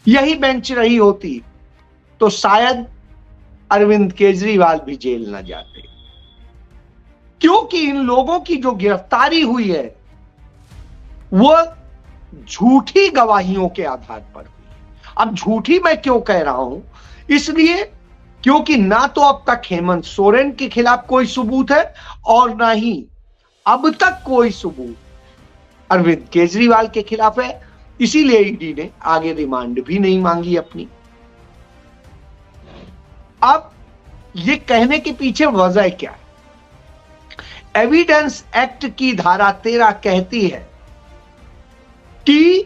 यही बेंच रही होती तो शायद अरविंद केजरीवाल भी जेल न जाते, क्योंकि इन लोगों की जो गिरफ्तारी हुई है वो झूठी गवाहियों के आधार पर हुई। अब झूठी मैं क्यों कह रहा हूं, इसलिए क्योंकि ना तो अब तक हेमंत सोरेन के खिलाफ कोई सबूत है और ना ही अब तक कोई सबूत अरविंद केजरीवाल के खिलाफ है। इसीलिए ईडी ने आगे रिमांड भी नहीं मांगी अपनी। अब ये कहने के पीछे वजह क्या है? एविडेंस एक्ट की धारा 13 कहती है कि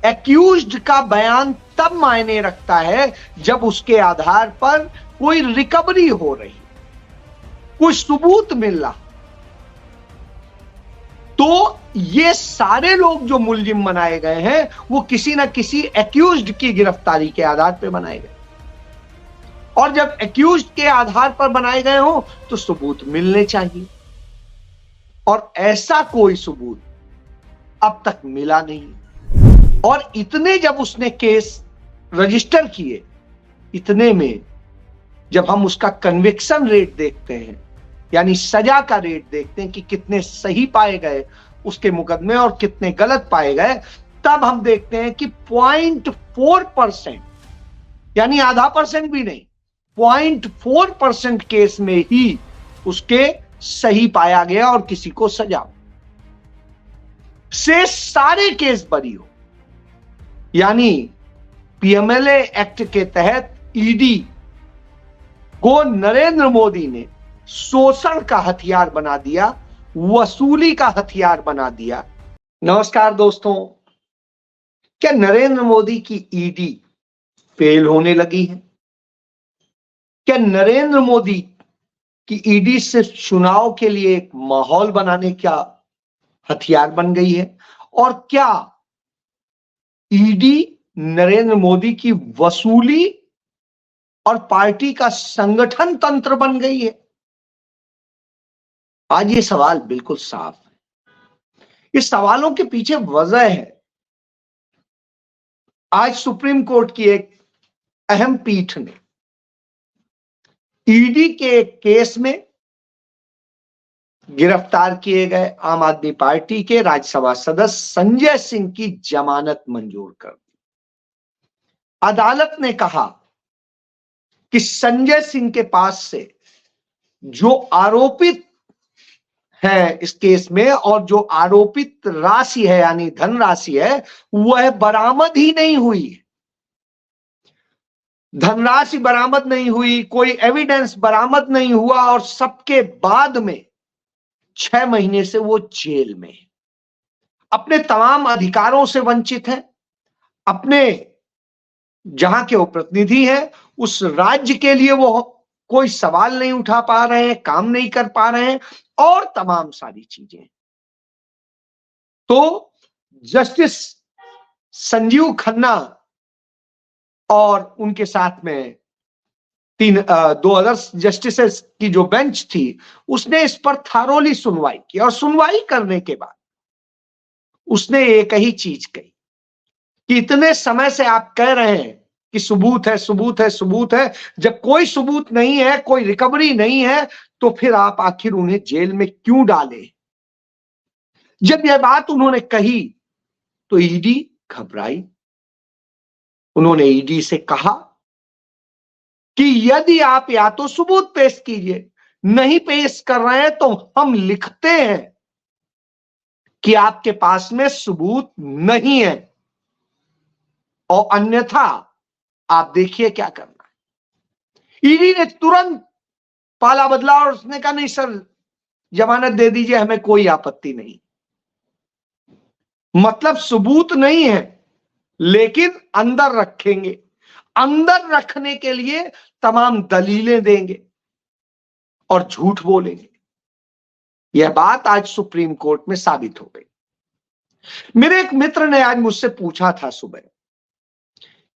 एक्यूज्ड का बयान तब मायने रखता है जब उसके आधार पर कोई रिकवरी हो रही, कुछ सबूत मिल रहा। तो ये सारे लोग जो मुलजिम बनाए गए हैं वो किसी ना किसी एक्यूज्ड की गिरफ्तारी के आधार पर बनाए गए, और जब एक्यूज्ड के आधार पर बनाए गए हो तो सबूत मिलने चाहिए, और ऐसा कोई सबूत अब तक मिला नहीं। और इतने जब उसने केस रजिस्टर किए, इतने में जब हम उसका कन्विक्शन रेट देखते हैं, यानी सजा का रेट देखते हैं कि कितने सही पाए गए उसके मुकदमे और कितने गलत पाए गए, तब हम देखते हैं कि 0.4%, यानी आधा परसेंट भी नहीं, 0.4% केस में ही उसके सही पाया गया और किसी को सजा से सारे केस बरी हो। यानी पीएमएलए एक्ट के तहत ईडी को नरेंद्र मोदी ने शोषण का हथियार बना दिया, वसूली का हथियार बना दिया। नमस्कार दोस्तों, क्या नरेंद्र मोदी की ईडी फेल होने लगी है? क्या नरेंद्र मोदी की ईडी से चुनाव के लिए एक माहौल बनाने का हथियार बन गई है? और क्या ईडी नरेंद्र मोदी की वसूली और पार्टी का संगठन तंत्र बन गई है? आज ये सवाल बिल्कुल साफ है। इस सवालों के पीछे वजह है, आज सुप्रीम कोर्ट की एक अहम पीठ ने ईडी के एक केस में गिरफ्तार किए गए आम आदमी पार्टी के राज्यसभा सदस्य संजय सिंह की जमानत मंजूर कर दी। अदालत ने कहा कि संजय सिंह के पास से जो आरोपित है इस केस में और जो आरोपित राशि है यानी धनराशि है वह बरामद ही नहीं हुई। धनराशि बरामद नहीं हुई, कोई एविडेंस बरामद नहीं हुआ, और सबके बाद में 6 महीने से वो जेल में है, अपने तमाम अधिकारों से वंचित है, अपने जहां के वो प्रतिनिधि हैं उस राज्य के लिए वो कोई सवाल नहीं उठा पा रहे हैं, काम नहीं कर पा रहे हैं, और तमाम सारी चीजें। तो जस्टिस संजीव खन्ना और उनके साथ में 2 अदर्स जस्टिसेस की जो बेंच थी उसने इस पर थारोली सुनवाई की, और सुनवाई करने के बाद उसने एक ही चीज कही कि इतने समय से आप कह रहे हैं कि सबूत है, सबूत है, सबूत है, जब कोई सबूत नहीं है, कोई रिकवरी नहीं है, तो फिर आप आखिर उन्हें जेल में क्यों डाले? जब यह बात उन्होंने कही तो ईडी घबराई। उन्होंने ईडी से कहा कि यदि आप या तो सबूत पेश कीजिए, नहीं पेश कर रहे हैं तो हम लिखते हैं कि आपके पास में सबूत नहीं है, और अन्यथा आप देखिए क्या करना है। ईडी ने तुरंत पाला बदला और उसने कहा नहीं सर, जमानत दे दीजिए, हमें कोई आपत्ति नहीं। मतलब सबूत नहीं है लेकिन अंदर रखेंगे, अंदर रखने के लिए तमाम दलीलें देंगे और झूठ बोलेंगे। यह बात आज सुप्रीम कोर्ट में साबित हो गई। मेरे एक मित्र ने आज मुझसे पूछा था सुबह,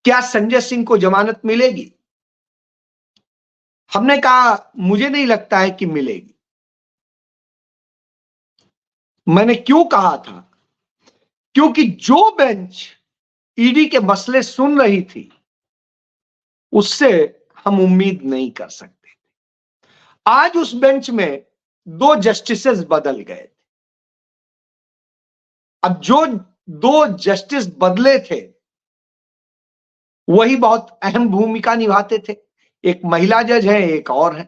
क्या संजय सिंह को जमानत मिलेगी? हमने कहा मुझे नहीं लगता है कि मिलेगी। मैंने क्यों कहा था? क्योंकि जो बेंच ईडी के मसले सुन रही थी, उससे हम उम्मीद नहीं कर सकते। आज उस बेंच में 2 जस्टिसेस बदल गए थे। अब जो 2 जस्टिस बदले थे वही बहुत अहम भूमिका निभाते थे। एक महिला जज है, एक और है,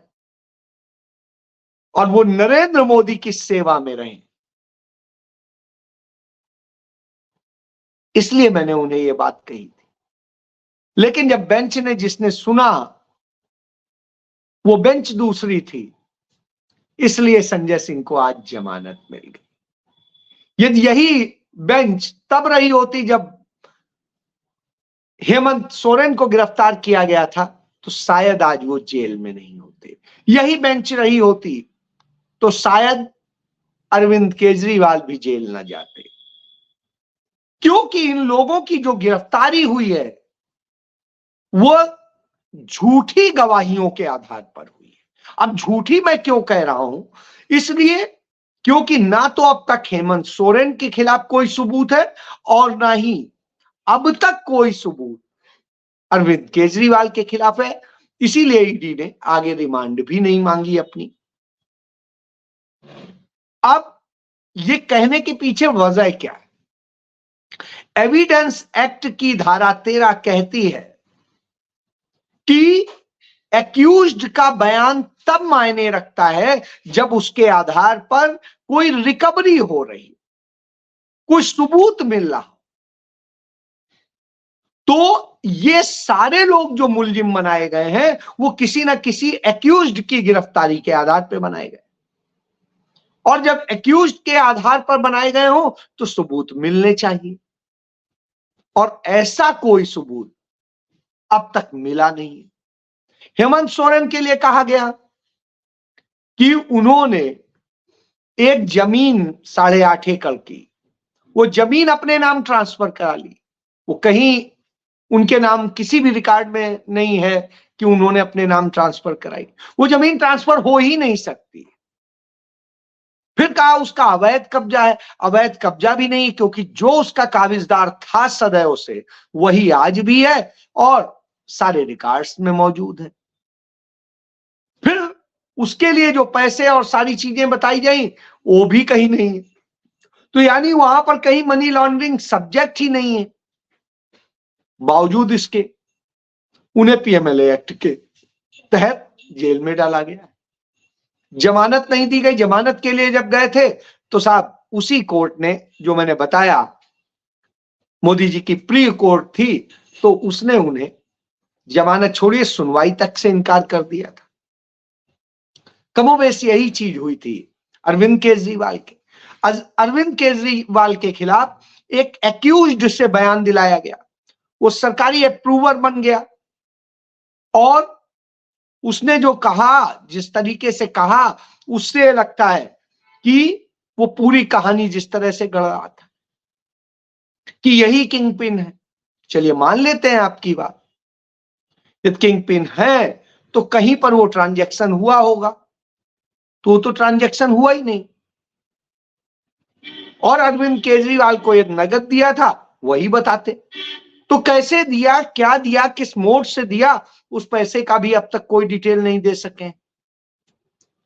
और वो नरेंद्र मोदी की सेवा में रहे। इसलिए मैंने उन्हें यह बात कही थी। लेकिन जब बेंच ने जिसने सुना वो बेंच दूसरी थी, इसलिए संजय सिंह को आज जमानत मिल गई। यदि यही बेंच तब रही होती जब हेमंत सोरेन को गिरफ्तार किया गया था, तो शायद आज वो जेल में नहीं होते। यही बेंच रही होती तो शायद अरविंद केजरीवाल भी जेल न जाते। क्योंकि इन लोगों की जो गिरफ्तारी हुई है वो झूठी गवाहियों के आधार पर हुई है। अब झूठी मैं क्यों कह रहा हूं? इसलिए क्योंकि ना तो अब तक हेमंत सोरेन के खिलाफ कोई सबूत है और ना ही अब तक कोई सबूत अरविंद केजरीवाल के खिलाफ है। इसीलिए ईडी ने आगे रिमांड भी नहीं मांगी अपनी। अब ये कहने के पीछे वजह क्या है? एविडेंस एक्ट की धारा 13 कहती है कि एक्यूज्ड का बयान तब मायने रखता है जब उसके आधार पर कोई रिकवरी हो रही, कोई सबूत मिल रहा। तो ये सारे लोग जो मुलजिम बनाए गए हैं वो किसी ना किसी एक्यूज्ड की गिरफ्तारी के आधार पर बनाए गए, और जब एक्यूज्ड के आधार पर बनाए गए हो तो सबूत मिलने चाहिए, और ऐसा कोई सबूत अब तक मिला नहीं। हेमंत सोरेन के लिए कहा गया कि उन्होंने एक जमीन 8.5 एकड़ की, वो जमीन अपने नाम ट्रांसफर करा ली। वो कहीं उनके नाम किसी भी रिकॉर्ड में नहीं है कि उन्होंने अपने नाम ट्रांसफर कराई। वो जमीन ट्रांसफर हो ही नहीं सकती। फिर कहा उसका अवैध कब्जा है। अवैध कब्जा भी नहीं, क्योंकि जो उसका काबिजदार था सदैव से वही आज भी है और सारे रिकॉर्ड्स में मौजूद है। फिर उसके लिए जो पैसे और सारी चीजें बताई जाई वो भी कहीं नहीं है। तो यानी वहां पर कहीं मनी लॉन्ड्रिंग सब्जेक्ट ही नहीं है। बावजूद इसके उन्हें पीएमएलए एक्ट के तहत जेल में डाला गया। जमानत नहीं दी गई। जमानत के लिए जब गए थे तो साहब उसी कोर्ट ने, जो मैंने बताया मोदी जी की प्री कोर्ट थी, तो उसने उन्हें जमानत छोड़िए सुनवाई तक से इनकार कर दिया था। कमोबेश यही चीज हुई थी अरविंद केजरीवाल के। अरविंद केजरीवाल के खिलाफ एक एक्यूज्ड से बयान दिलाया गया, वो सरकारी अप्रूवर बन गया, और उसने जो कहा, जिस तरीके से कहा, उससे लगता है कि वो पूरी कहानी जिस तरह से गढ़ रहा था कि यही किंग पिन है। चलिए मान लेते हैं आपकी बात, यदि किंग पिन है तो कहीं पर वो ट्रांजैक्शन हुआ होगा, तो ट्रांजैक्शन हुआ ही नहीं। और अरविंद केजरीवाल को एक नगद दिया था वही बताते, तो कैसे दिया, क्या दिया, किस मोड से दिया, उस पैसे का भी अब तक कोई डिटेल नहीं दे सके।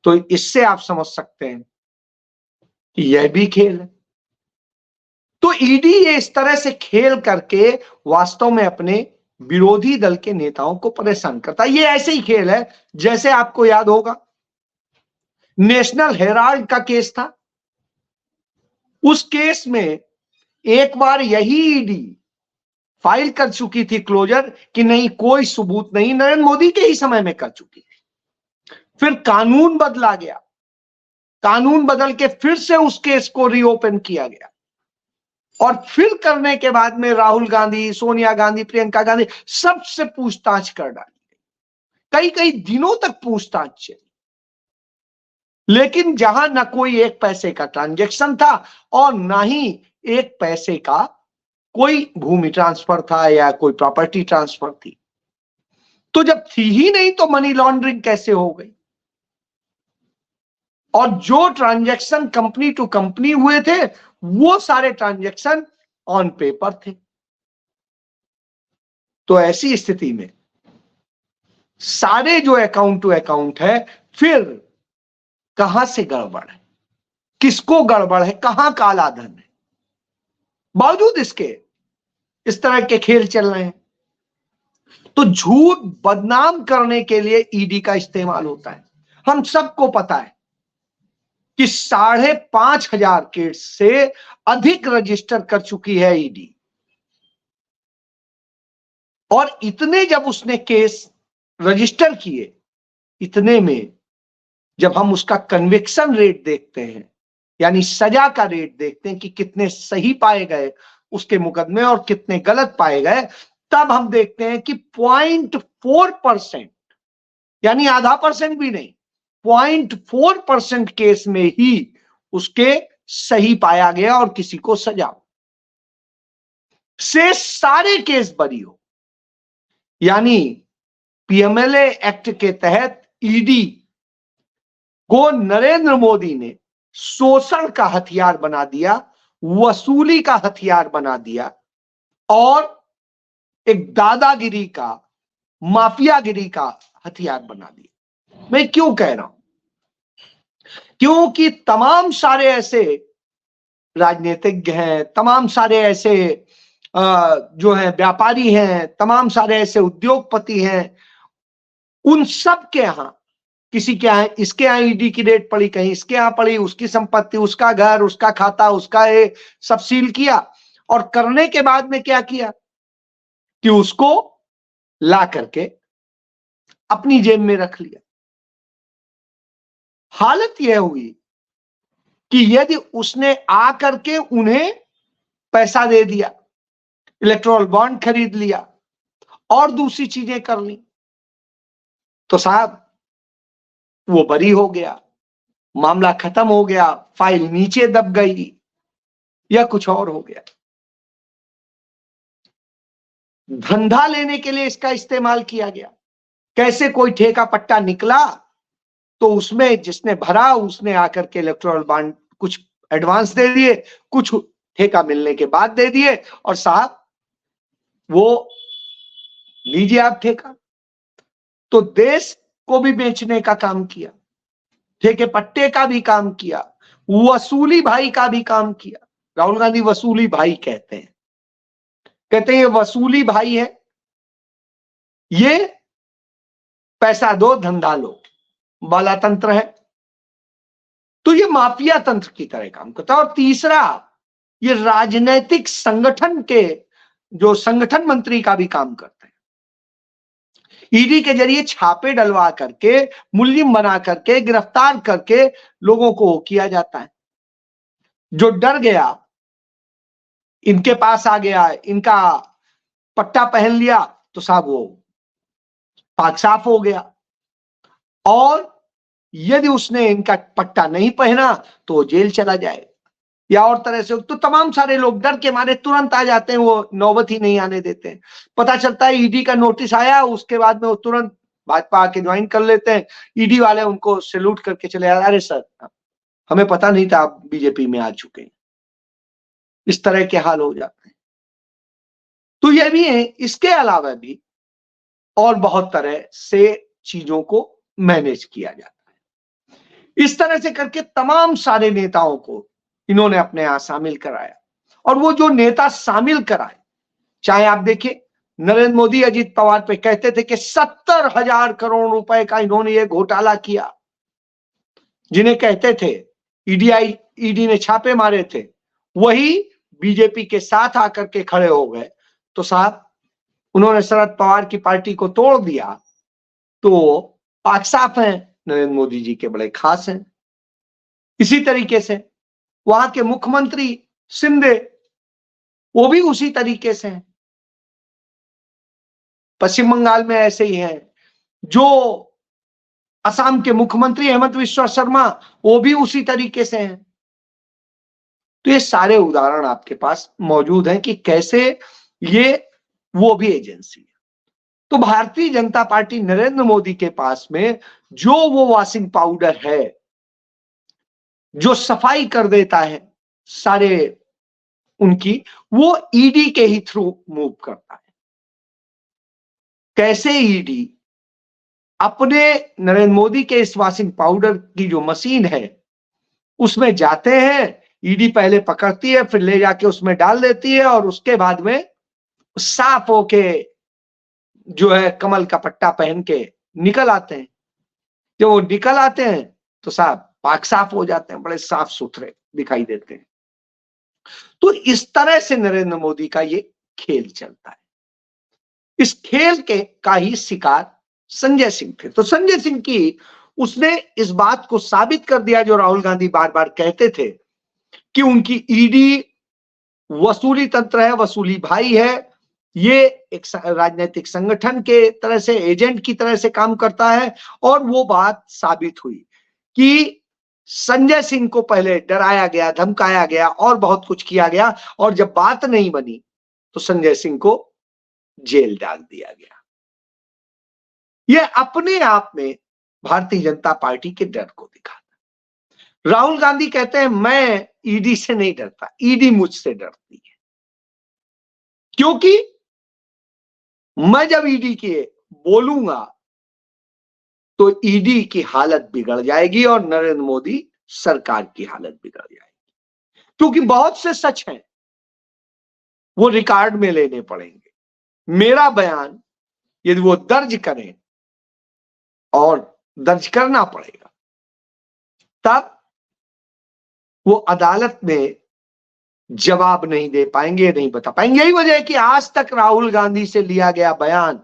तो इससे आप समझ सकते हैं कि यह भी खेल है। तो ईडी ये इस तरह से खेल करके वास्तव में अपने विरोधी दल के नेताओं को परेशान करता है। ये ऐसे ही खेल है जैसे आपको याद होगा नेशनल हेराल्ड का केस था। उस केस में एक बार यही ईडी फाइल कर चुकी थी क्लोजर कि नहीं कोई सबूत नहीं, नरेंद्र मोदी के ही समय में कर चुकी थी। फिर कानून बदला गया, कानून बदल के फिर से उस केस को रीओपन किया गया, और फिर करने के बाद में राहुल गांधी, सोनिया गांधी, प्रियंका गांधी सबसे पूछताछ कर डाली, कई कई दिनों तक पूछताछ चली। लेकिन जहां न कोई एक पैसे का ट्रांजैक्शन था और ना ही एक पैसे का कोई भूमि ट्रांसफर था या कोई प्रॉपर्टी ट्रांसफर थी, तो जब थी ही नहीं तो मनी लॉन्ड्रिंग कैसे हो गई? और जो ट्रांजैक्शन कंपनी टू कंपनी हुए थे वो सारे ट्रांजैक्शन ऑन पेपर थे। तो ऐसी स्थिति में सारे जो अकाउंट टू अकाउंट है, फिर कहां से गड़बड़ है, किसको गड़बड़ है, कहां काला धन है। बावजूद इसके इस तरह के खेल चल रहे हैं। तो झूठ बदनाम करने के लिए ईडी का इस्तेमाल होता है। हम सबको पता है कि 5,500 केस से अधिक रजिस्टर कर चुकी है ईडी, और इतने जब उसने केस रजिस्टर किए, इतने में जब हम उसका कन्विक्शन रेट देखते हैं, यानी सजा का रेट देखते हैं कि कितने सही पाए गए उसके मुकदमे और कितने गलत पाए गए, तब हम देखते हैं कि 0.4%, यानी आधा परसेंट भी नहीं, 0.4% केस में ही उसके सही पाया गया और किसी को सजा से सारे केस बरी हो। यानी पीएमएलए एक्ट के तहत ईडी को नरेंद्र मोदी ने शोषण का हथियार बना दिया, वसूली का हथियार बना दिया, और एक दादागिरी का, माफियागिरी का हथियार बना दिया। मैं क्यों कह रहा हूं? क्योंकि तमाम सारे ऐसे राजनीतिज्ञ हैं, तमाम सारे ऐसे जो हैं व्यापारी हैं, तमाम सारे ऐसे उद्योगपति हैं, उन सब के यहां, किसी के यहां, इसके यहां ईडी की रेड पड़ी, कहीं इसके यहां पड़ी, उसकी संपत्ति, उसका घर, उसका खाता, उसका ये सब सील किया, और करने के बाद में क्या किया कि उसको ला करके अपनी जेब में रख लिया। हालत यह हुई कि यदि उसने आकर के उन्हें पैसा दे दिया, इलेक्टोरल बॉन्ड खरीद लिया और दूसरी चीजें कर ली, तो साहब वो बरी हो गया, मामला खत्म हो गया, फाइल नीचे दब गई, या कुछ और हो गया। धंधा लेने के लिए इसका इस्तेमाल किया गया। कैसे कोई ठेका पट्टा निकला तो उसमें जिसने भरा उसने आकर के इलेक्टोरल बॉन्ड कुछ एडवांस दे दिए, कुछ ठेका मिलने के बाद दे दिए, और साहब वो लीजिए आप ठेका। तो देश को भी बेचने का काम किया, ठेके पट्टे का भी काम किया, वसूली भाई का भी काम किया। राहुल गांधी वसूली भाई कहते हैं, कहते हैं ये वसूली भाई है, ये पैसा दो धंधा लो वाला तंत्र है। तो ये माफिया तंत्र की तरह काम करता है। और तीसरा, ये राजनैतिक संगठन के जो संगठन मंत्री का भी काम करते हैं। ईडी के जरिए छापे डलवा करके, मुल्जिम बना करके, गिरफ्तार करके लोगों को किया जाता है। जो डर गया, इनके पास आ गया, इनका पट्टा पहन लिया, तो साहब वो पाक साफ हो गया। और यदि उसने इनका पट्टा नहीं पहना तो जेल चला जाए, या और तरह से। तो तमाम सारे लोग डर के मारे तुरंत आ जाते हैं, वो नौबत ही नहीं आने देते हैं। पता चलता है ईडी का नोटिस आया, उसके बाद में वो तुरंत भाजपा आके ज्वाइन कर लेते हैं। ईडी वाले उनको सैल्यूट करके चले जाते, अरे सर हमें पता नहीं था आप बीजेपी में आ चुके हैं। इस तरह के हाल हो जाते हैं। तो ये भी है, इसके अलावा भी और बहुत तरह से चीजों को मैनेज किया जाता है। इस तरह से करके तमाम सारे नेताओं को इन्होंने अपने यहां शामिल कराया। और वो जो नेता शामिल कराए, चाहे आप देखिए नरेंद्र मोदी अजीत पवार पे कहते थे कि 70,000 करोड़ रुपए का इन्होंने ये घोटाला किया, जिन्हें कहते थे ईडी ने छापे मारे थे, वही बीजेपी के साथ आकर के खड़े हो गए। तो साहब उन्होंने शरद पवार की पार्टी को तोड़ दिया, तो पाक साफ है, नरेंद्र मोदी जी के बड़े खास हैं। इसी तरीके से वहां के मुख्यमंत्री शिंदे, वो भी उसी तरीके से हैं। पश्चिम बंगाल में ऐसे ही हैं। जो असम के मुख्यमंत्री हेमंत बिस्वा शर्मा, वो भी उसी तरीके से हैं। तो ये सारे उदाहरण आपके पास मौजूद हैं कि कैसे ये वो भी एजेंसी है। तो भारतीय जनता पार्टी नरेंद्र मोदी के पास में जो वो वॉशिंग पाउडर है, जो सफाई कर देता है सारे उनकी, वो ईडी के ही थ्रू मूव करता है। कैसे ईडी अपने नरेंद्र मोदी के इस वॉशिंग पाउडर की जो मशीन है उसमें जाते हैं, ईडी पहले पकड़ती है, फिर ले जाके उसमें डाल देती है और उसके बाद में साफ होके जो है कमल का पट्टा पहन के निकल आते हैं। जब वो निकल आते हैं तो साफ पाक साफ हो जाते हैं, बड़े साफ सुथरे दिखाई देते हैं। तो इस तरह से नरेंद्र मोदी का ये खेल चलता है। इस खेल के का ही शिकार संजय सिंह थे। तो संजय सिंह की उसने इस बात को साबित कर दिया जो राहुल गांधी बार बार कहते थे कि उनकी ईडी वसूली तंत्र है, वसूली भाई है, ये एक राजनीतिक संगठन के तरह से, एजेंट की तरह से काम करता है। और वो बात साबित हुई कि संजय सिंह को पहले डराया गया, धमकाया गया और बहुत कुछ किया गया, और जब बात नहीं बनी तो संजय सिंह को जेल डाल दिया गया। यह अपने आप में भारतीय जनता पार्टी के डर को दिखाता। राहुल गांधी कहते हैं मैं ईडी से नहीं डरता, ईडी मुझसे डरती है, क्योंकि मैं जब ईडी के बोलूंगा तो ईडी की हालत बिगड़ जाएगी और नरेंद्र मोदी सरकार की हालत बिगड़ जाएगी, क्योंकि बहुत से सच हैं वो रिकॉर्ड में लेने पड़ेंगे। मेरा बयान यदि वो दर्ज करें, और दर्ज करना पड़ेगा, तब वो अदालत में जवाब नहीं दे पाएंगे, नहीं बता पाएंगे। यही वजह है कि आज तक राहुल गांधी से लिया गया बयान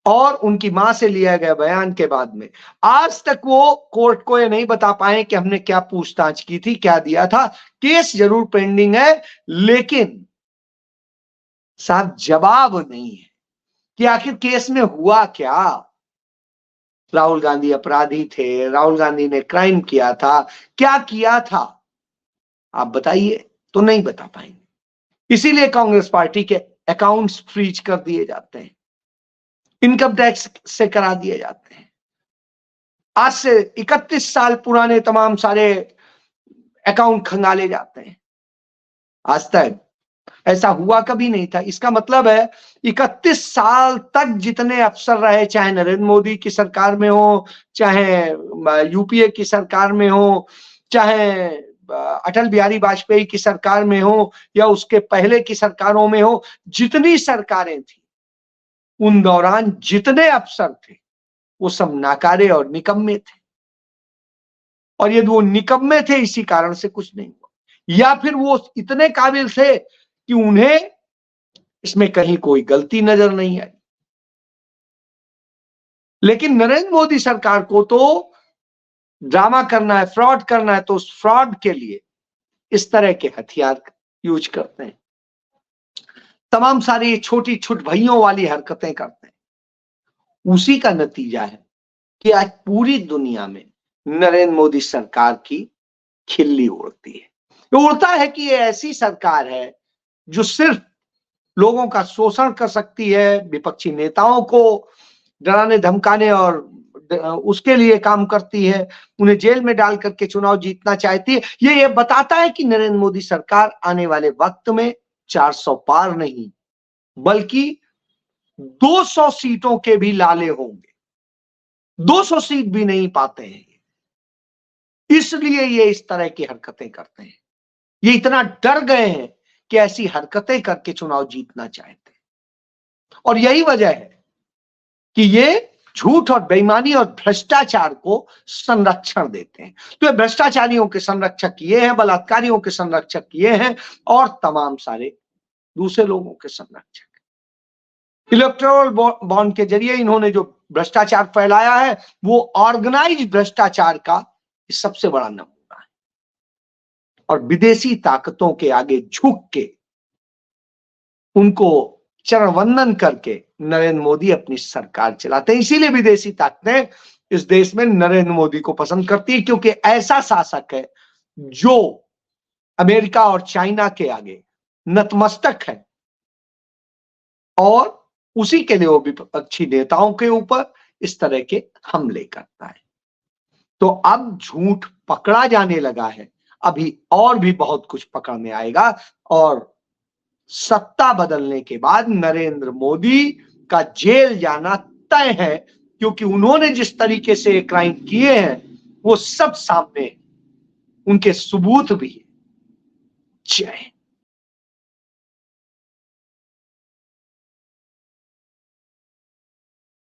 और उनकी मां से लिया गया बयान के बाद में आज तक वो कोर्ट को ये नहीं बता पाए कि हमने क्या पूछताछ की थी, क्या दिया था। केस जरूर पेंडिंग है, लेकिन साहब जवाब नहीं है कि आखिर केस में हुआ क्या। राहुल गांधी अपराधी थे, राहुल गांधी ने क्राइम किया था, क्या किया था आप बताइए, तो नहीं बता पाएंगे। इसीलिए कांग्रेस पार्टी के अकाउंट्स फ्रीज कर दिए जाते हैं, इनकम टैक्स से करा दिए जाते हैं। आज से 31 साल पुराने तमाम सारे अकाउंट खंगाले जाते हैं। आज तक ऐसा हुआ कभी नहीं था। इसका मतलब है 31 साल तक जितने अफसर रहे, चाहे नरेंद्र मोदी की सरकार में हो, चाहे यूपीए की सरकार में हो, चाहे अटल बिहारी वाजपेयी की सरकार में हो, या उसके पहले की सरकारों में हो, जितनी सरकारें थी उन दौरान जितने अफसर थे वो सब नाकारे और निकम्मे थे। और यदि वो निकम्मे थे इसी कारण से कुछ नहीं हुआ, या फिर वो इतने काबिल थे कि उन्हें इसमें कहीं कोई गलती नजर नहीं आई। लेकिन नरेंद्र मोदी सरकार को तो ड्रामा करना है, फ्रॉड करना है, तो उस फ्रॉड के लिए इस तरह के हथियार यूज करते हैं, तमाम सारी छोटी छुट भइयों वाली हरकतें करते हैं। उसी का नतीजा है कि आज पूरी दुनिया में नरेंद्र मोदी सरकार की खिल्ली उड़ती है। तो उड़ता है कि ये ऐसी सरकार है जो सिर्फ लोगों का शोषण कर सकती है, विपक्षी नेताओं को डराने धमकाने और उसके लिए काम करती है, उन्हें जेल में डाल करके चुनाव जीतना चाहती है। ये बताता है कि नरेंद्र मोदी सरकार आने वाले वक्त में 400 पार नहीं बल्कि 200 सीटों के भी लाले होंगे। 200 सीट भी नहीं पाते हैं, इसलिए ये इस तरह की हरकतें करते हैं। ये इतना डर गए हैं कि ऐसी हरकतें करके चुनाव जीतना चाहते हैं। और यही वजह है कि ये झूठ और बेईमानी और भ्रष्टाचार को संरक्षण देते हैं। तो ये भ्रष्टाचारियों के संरक्षक ये हैं, बलात्कारियों के संरक्षक ये हैं, और तमाम सारे दूसरे लोगों के संरक्षक। इलेक्टोरल बॉन्ड के जरिए इन्होंने जो भ्रष्टाचार फैलाया है वो ऑर्गेनाइज्ड भ्रष्टाचार का सबसे बड़ा नमूना है। और विदेशी ताकतों के आगे झुक के, उनको चरण वंदन करके नरेंद्र मोदी अपनी सरकार चलाते हैं। इसीलिए विदेशी ताकतें इस देश में नरेंद्र मोदी को पसंद करती है, क्योंकि ऐसा शासक है जो अमेरिका और चाइना के आगे नतमस्तक है, और उसी के लिए वो विपक्षी नेताओं के ऊपर इस तरह के हमले करता है। तो अब झूठ पकड़ा जाने लगा है, अभी और भी बहुत कुछ पकड़ में आएगा। और सत्ता बदलने के बाद नरेंद्र मोदी का जेल जाना तय है, क्योंकि उन्होंने जिस तरीके से क्राइम किए हैं वो सब सामने, उनके सबूत भी है। जय